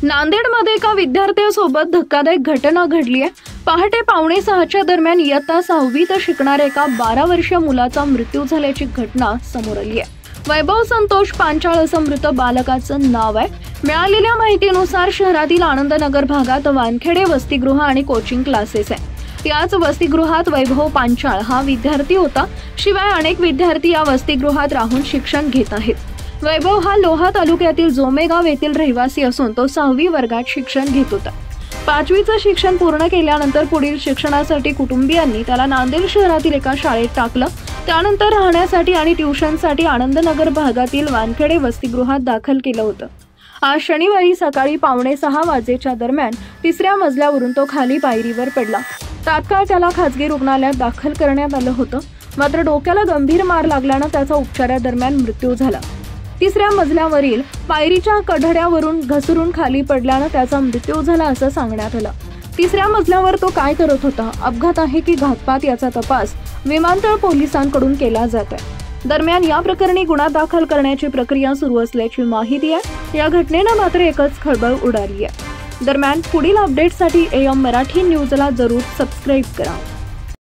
नांदेडमध्ये एका विद्यार्थ्यासोबत धक्कादायक घटना घडली आहे। पहाटे 5:45च्या दरम्यान इयत्ता 6वीत शिकणाऱ्या एका 12 वर्षीय मुलाचा मृत्यू झाल्याची घटना समोर आली आहे। वैभव संतोष पांचाळ असं मृत बालकाचं नाव आहे। मिळालेल्या माहितीनुसार शहरातील आनंदनगर भागात वानखेडे वसतिगृह आणि कोचिंग क्लासेस आहे। याच वसतिगृहात वैभव पांचाळ हा विद्यार्थी होता। शिवाय अनेक विद्यार्थी या वसतिगृहात राहून शिक्षण घेत आहेत। वैभव हा लोहा तालुक्यातील जोमेगाव येथील रहिवासी असून तो 6वी वर्गात शिक्षण घेत होता। 5वीचं शिक्षण पूर्ण केल्यानंतर पुढील शिक्षणासाठी कुटुंबियांनी त्याला नांदेड शहरातील एका शाळेत टाकलं। त्यानंतर राहण्यासाठी आणि ट्युशनसाठी आनंदनगर भागातील वानखेडे वसतिगृहात दाखल केलं होतं। आज शनिवारी सकाळी 5:45 वाजेच्या दरम्यान 3ऱ्या मजल्यावरून तो खाली पायरीवर पडला। तात्काळ त्याला खासगी रुग्णालयात दाखल करण्यात आलं होतं, मात्र डोक्याला गंभीर मार लागल्यानं त्याचा उपचारादरम्यान मृत्यू झाला। 3ऱ्या मजल्यावरील पायरीच्या कठड्यावरून घसरून खाली पडल्यानं त्याचा मृत्यू झाला असं सांगण्यात आलं। 3ऱ्या मजल्यावर तो काय करत होता, अपघात आहे की घातपात याचा तपास विमानतळ पोलिसांकडून केला जात आहे। दरम्यान या प्रकरणी गुन्हा दाखल करण्याची प्रक्रिया सुरू असल्याची माहिती आहे। या घटनेनं मात्र एकच खळबळ उडाली आहे। दरम्यान पुढील अपडेटसाठी AM मराठी न्यूजला जरूर सबस्क्राईब करा।